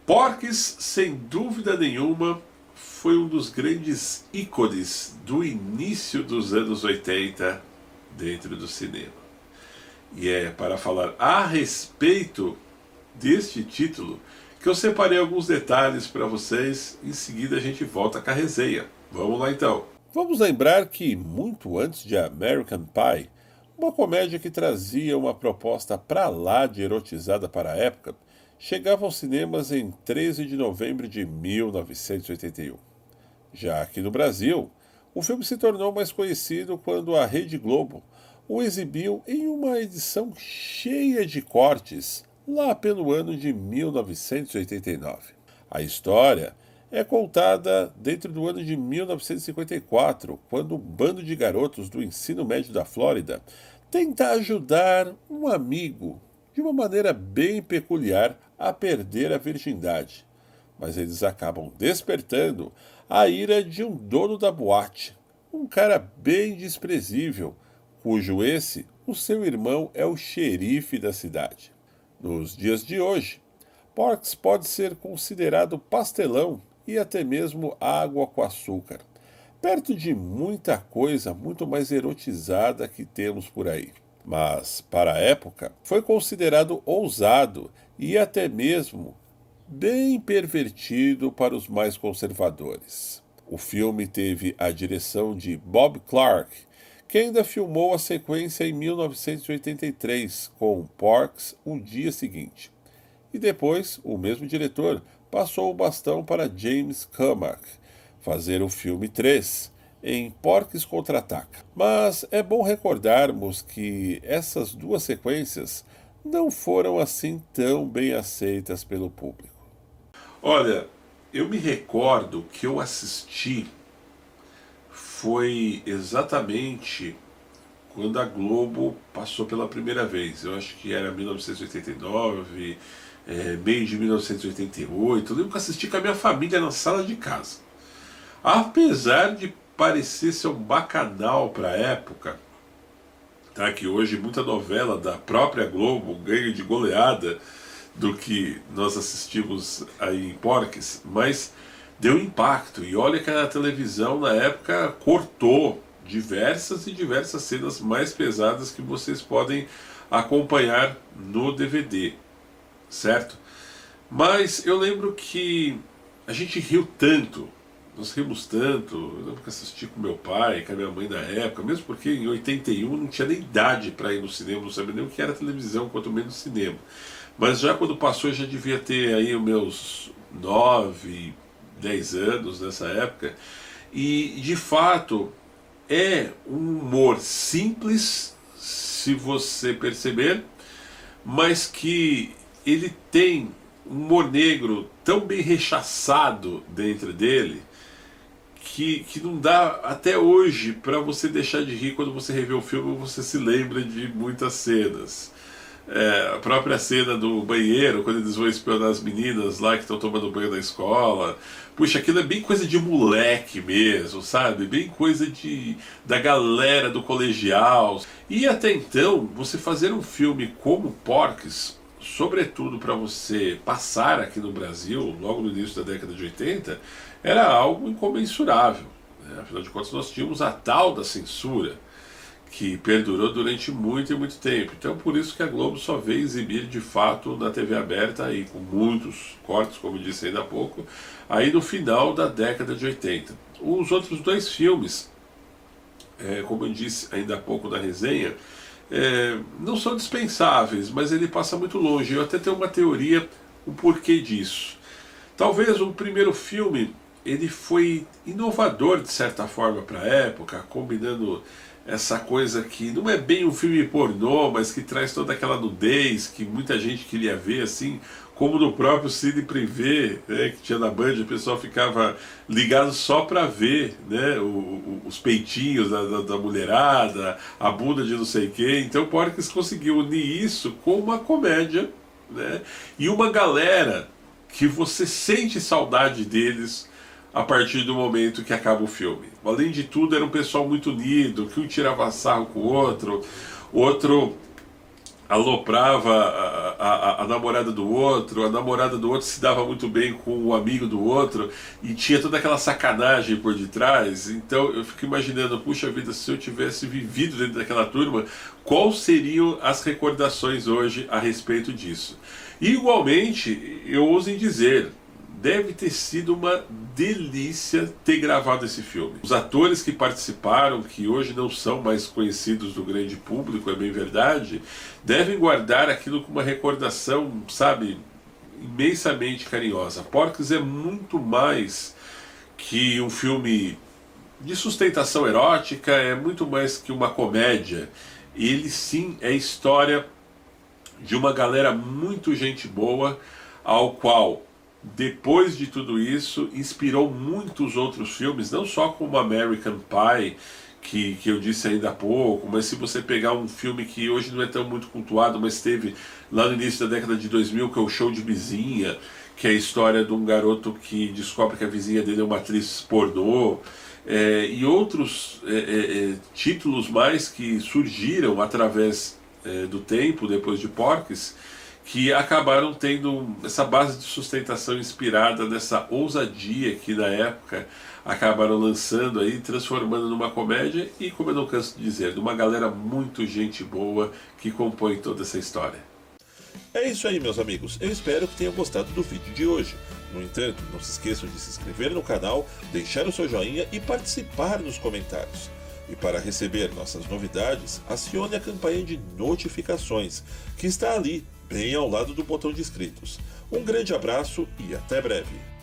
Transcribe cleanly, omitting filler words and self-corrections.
Porky's, sem dúvida nenhuma, foi um dos grandes ícones do início dos anos 80 dentro do cinema. E é para falar a respeito deste título que eu separei alguns detalhes para vocês. Em seguida a gente volta com a resenha. Vamos lá então. Vamos lembrar que muito antes de American Pie, uma comédia que trazia uma proposta pra lá de erotizada para a época, chegava aos cinemas em 13 de novembro de 1981. Já aqui no Brasil, o filme se tornou mais conhecido quando a Rede Globo o exibiu em uma edição cheia de cortes, lá pelo ano de 1989. A história é contada dentro do ano de 1954, quando um bando de garotos do ensino médio da Flórida tenta ajudar um amigo, de uma maneira bem peculiar, a perder a virgindade. Mas eles acabam despertando a ira de um dono da boate, um cara bem desprezível, o seu irmão é o xerife da cidade. Nos dias de hoje, Porky's pode ser considerado pastelão e até mesmo água com açúcar, perto de muita coisa muito mais erotizada que temos por aí. Mas, para a época, foi considerado ousado e até mesmo bem pervertido para os mais conservadores. O filme teve a direção de Bob Clark, que ainda filmou a sequência em 1983 com Porky's O Dia Seguinte. E depois, o mesmo diretor passou o bastão para James Carmack fazer o filme 3, em Porky's Contra-Ataca. Mas é bom recordarmos que essas duas sequências não foram assim tão bem aceitas pelo público. Olha, eu me recordo que eu assisti foi exatamente quando a Globo passou pela primeira vez. Eu acho que era 1989, meio de 1988. Eu lembro que eu assisti com a minha família na sala de casa. Apesar de parecer ser um bacanal para a época, tá? Que hoje muita novela da própria Globo ganha de goleada do que nós assistimos aí em Porky's, mas deu impacto. E olha que a televisão na época cortou diversas cenas mais pesadas que vocês podem acompanhar no DVD, certo? Mas eu lembro que a gente riu tanto, nós rimos tanto. Eu lembro que assisti com meu pai, com a minha mãe na época, mesmo porque em 81 não tinha nem idade para ir no cinema, não sabia nem o que era televisão, quanto menos cinema. Mas já quando passou, eu já devia ter aí os meus 9, 10 anos nessa época. E de fato é um humor simples, se você perceber, mas que ele tem um humor negro tão bem rechaçado dentro dele que não dá até hoje para você deixar de rir. Quando você revê o filme, você se lembra de muitas cenas. A própria cena do banheiro, quando eles vão espionar as meninas lá que estão tomando banho na escola. Puxa, aquilo é bem coisa de moleque mesmo, sabe? Bem coisa da galera do colegial. E até então, você fazer um filme como Porky's, sobretudo para você passar aqui no Brasil, logo no início da década de 80, era algo incomensurável, né? Afinal de contas, nós tínhamos a tal da censura, que perdurou durante muito e muito tempo. Então por isso que a Globo só veio exibir de fato na TV aberta, aí, com muitos cortes, como eu disse ainda há pouco, aí no final da década de 80. Os outros dois filmes, como eu disse ainda há pouco na resenha, não são dispensáveis, mas ele passa muito longe. Eu até tenho uma teoria, o porquê disso. Talvez o primeiro filme ele foi inovador de certa forma para a época, combinando essa coisa que não é bem um filme pornô, mas que traz toda aquela nudez que muita gente queria ver, assim como no próprio Cine Privé, né, que tinha na Band, o pessoal ficava ligado só para ver, né, os peitinhos da mulherada, a bunda de não sei quem. Então Porky's conseguiu unir isso com uma comédia, né, e uma galera que você sente saudade deles a partir do momento que acaba o filme. Além de tudo, era um pessoal muito unido, que um tirava sarro com o outro aloprava a namorada do outro, a namorada do outro se dava muito bem com o amigo do outro, e tinha toda aquela sacanagem por detrás. Então eu fico imaginando, puxa vida, se eu tivesse vivido dentro daquela turma, quais seriam as recordações hoje a respeito disso? E, igualmente, eu ouso em dizer, deve ter sido uma delícia ter gravado esse filme. Os atores que participaram, que hoje não são mais conhecidos do grande público, é bem verdade, devem guardar aquilo com uma recordação, sabe, imensamente carinhosa. Porky's é muito mais que um filme de sustentação erótica, é muito mais que uma comédia. Ele sim é história de uma galera muito gente boa, ao qual, depois de tudo isso, inspirou muitos outros filmes, não só como American Pie, que eu disse ainda há pouco, mas se você pegar um filme que hoje não é tão muito cultuado, mas teve lá no início da década de 2000, que é o Show de Vizinha, que é a história de um garoto que descobre que a vizinha dele é uma atriz pornô, e outros títulos mais que surgiram através do tempo, depois de Porky's, que acabaram tendo essa base de sustentação inspirada nessa ousadia que na época acabaram lançando aí, transformando numa comédia e, como eu não canso de dizer, de uma galera muito gente boa que compõe toda essa história. É isso aí, meus amigos. Eu espero que tenham gostado do vídeo de hoje. No entanto, não se esqueçam de se inscrever no canal, deixar o seu joinha e participar nos comentários. E para receber nossas novidades, acione a campanha de notificações, que está ali, bem ao lado do botão de inscritos. Um grande abraço e até breve!